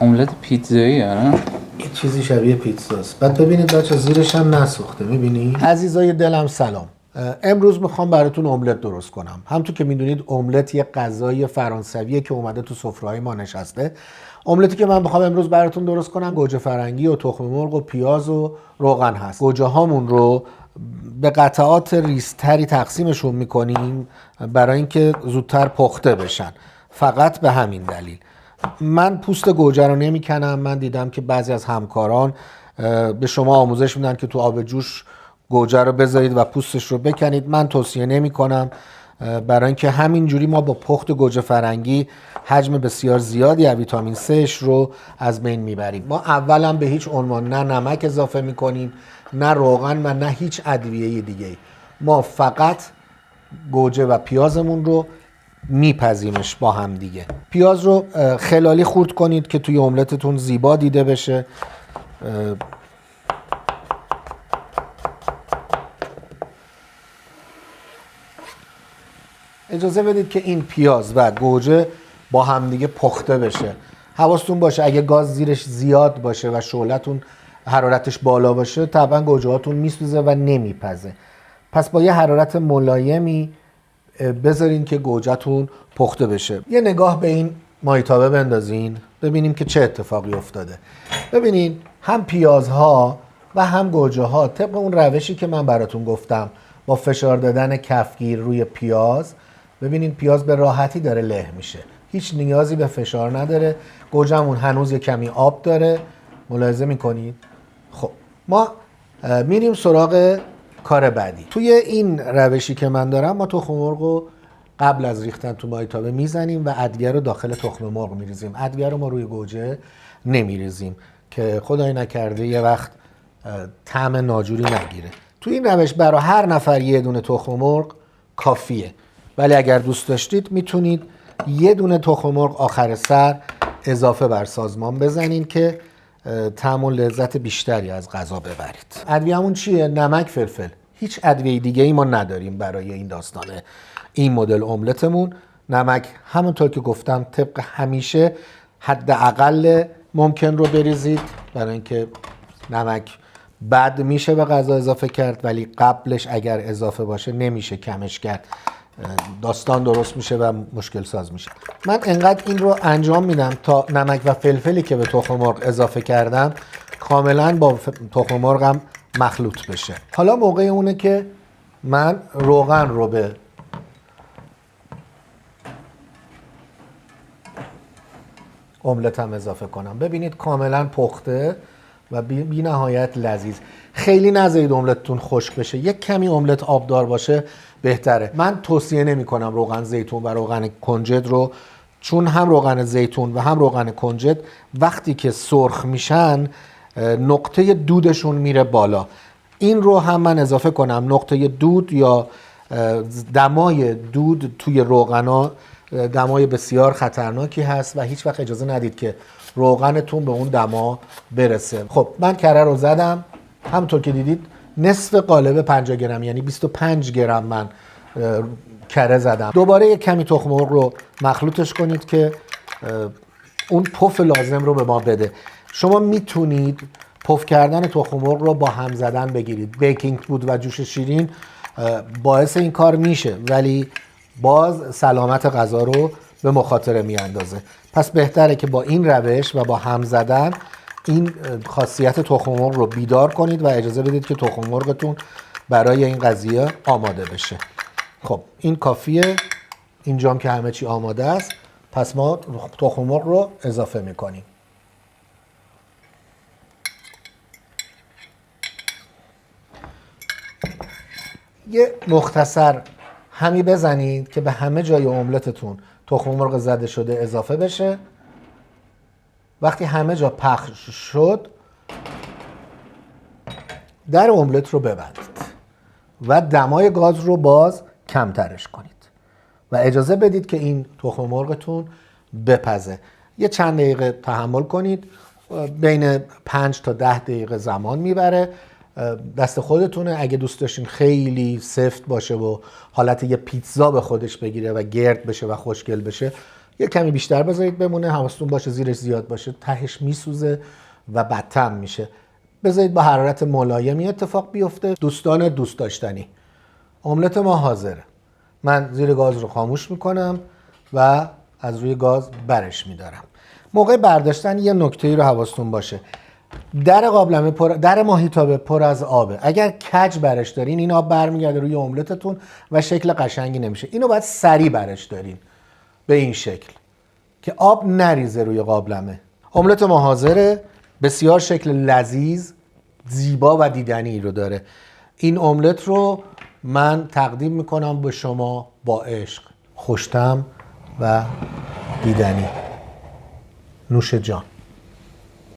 املت پیتزایی نه؟ یه چیزی شبیه پیتزاست. بعد ببینید بچه زیرش هم نسوخته. میبینی؟ عزیزای دلم سلام. امروز میخوام براتون املت درست کنم. همونطور که میدونید املت یه غذای فرانسویه که اومده تو سفره‌های ما نشسته. املتی که من بخوام امروز براتون درست کنم گوجه فرنگی و تخم مرغ و پیاز و روغن هست. گوجه هامون رو به قطعات ریزتری تقسیمشون میکنیم برای اینکه زودتر پخته بشن. فقط به همین دلیل. من پوست گوجه رو نمیکنم. من دیدم که بعضی از همکاران به شما آموزش میدن که تو آب جوش گوجه رو بذارید و پوستش رو بکنید. من توصیه نمی کنم برای اینکه همینجوری ما با پخت گوجه فرنگی حجم بسیار زیادی از ویتامین C رو از بین میبریم. ما اولا به هیچ عنوان نه نمک اضافه میکنیم، نه روغن و نه هیچ ادویه دیگه. ما فقط گوجه و پیازمون رو میپزیمش با هم دیگه. پیاز رو خلالی خورد کنید که توی املتتون زیبا دیده بشه. اجازه بدید که این پیاز و گوجه با همدیگه پخته بشه. حواستون باشه اگه گاز زیرش زیاد باشه و شعلتون حرارتش بالا باشه طبعا گوجه هاتون میسوزه و نمیپزه. پس با یه حرارت ملایمی بذارین که گوجهتون پخته بشه. یه نگاه به این مایتابه بندازین ببینیم که چه اتفاقی افتاده. ببینین هم پیازها و هم گوجه ها طبق اون روشی که من براتون گفتم با فشار دادن کفگیر روی پیاز، ببینین پیاز به راحتی داره له میشه. هیچ نیازی به فشار نداره. گوجهمون هنوز یه کمی آب داره. ملاحظه میکنید؟ خب ما میریم سراغ کار بعدی. توی این روشی که من دارم ما تخم مرغ رو قبل از ریختن تو مایتابه میزنیم و ادویه رو داخل تخم مرغ میریزیم. ادویه رو ما روی گوجه نمیریزیم که خدای نکرده یه وقت طعم ناجوری نگیره. توی این روش برای هر نفر یه دونه تخم مرغ کافیه. ولی اگر دوست داشتید میتونید یه دونه تخم مرغ آخر سر اضافه بر سازمان بزنین که طعم و لذت بیشتری از غذا ببرید. ادویه‌مون چیه؟ نمک، فلفل. هیچ ادویه دیگه ای ما نداریم برای این داستانه. این مدل املتمون نمک همونطور که گفتم طبق همیشه حداقل ممکن رو بریزید برای اینکه نمک بد میشه به غذا اضافه کرد ولی قبلش اگر اضافه باشه نمیشه کمش کرد. داستان درست میشه و مشکل ساز میشه. من انقدر این رو انجام میدم تا نمک و فلفلی که به تخم مرغ اضافه کردم کاملا با تخم مرغم مخلوط بشه. حالا موقع اونه که من روغن رو به املتم اضافه کنم. ببینید کاملا پخته و بی نهایت لذیذ. خیلی نذارید املتتون خشک بشه. یک کمی املت آبدار باشه بهتره. من توصیه نمی کنم روغن زیتون و روغن کنجد رو، چون هم روغن زیتون و هم روغن کنجد وقتی که سرخ میشن نقطه دودشون میره بالا. این رو هم من اضافه کنم. نقطه دود یا دمای دود توی روغنا دمای بسیار خطرناکی هست و هیچ وقت اجازه ندید که روغنتون به اون دما برسه. خب من کره رو زدم. همونطور که دیدید نصف قالب 50 گرم یعنی 25 گرم من کره زدم. دوباره یک کمی تخم مرغ رو مخلوطش کنید که اون پف لازم رو به ما بده. شما میتونید پف کردن تخم مرغ رو با هم زدن بگیرید. بیکینگ بود و جوش شیرین باعث این کار میشه ولی باز سلامت غذا رو به مخاطره میاندازه. پس بهتره که با این روش و با هم زدن این خاصیت تخم مرغ رو بیدار کنید و اجازه بدید که تخم مرغتون برای این قضیه آماده بشه. خب این کافیه. اینجام که همه چی آماده است پس ما تخم مرغ رو اضافه میکنیم. یه مختصر همی بزنید که به همه جای املتتون تخم مرغ زده شده اضافه بشه. وقتی همه جا پخش شد در املت رو ببندید و دمای گاز رو باز کمترش کنید و اجازه بدید که این تخم مرغتون بپزه. یه چند دقیقه تحمل کنید. بین 5 تا 10 دقیقه زمان میبره. دست خودتونه. اگه دوست داشتین خیلی سفت باشه و حالت یه پیتزا به خودش بگیره و گرد بشه و خوشگل بشه یه کمی بیشتر بذارید بمونه، حواستون باشه زیرش زیاد باشه تهش میسوزه و بدتر میشه. بذارید با حرارت ملایمی اتفاق بیفته. دوستان دوست داشتنی، املت ما حاضره. من زیر گاز رو خاموش میکنم و از روی گاز برش میدارم. موقع برداشتن یه نکته‌ای رو حواستون باشه، در قابلمه در ماهیتابه پر از آبه. اگر کج برش دارین این آب برمیگرده روی املتتون و شکل قشنگی نمیشه. اینو باید سریع برش دارین به این شکل که آب نریزه روی قابلمه. املت ما حاضره، بسیار شکل لذیذ، زیبا و دیدنی رو داره. این املت رو من تقدیم میکنم به شما با عشق، خوش‌طعم و دیدنی. نوش جان.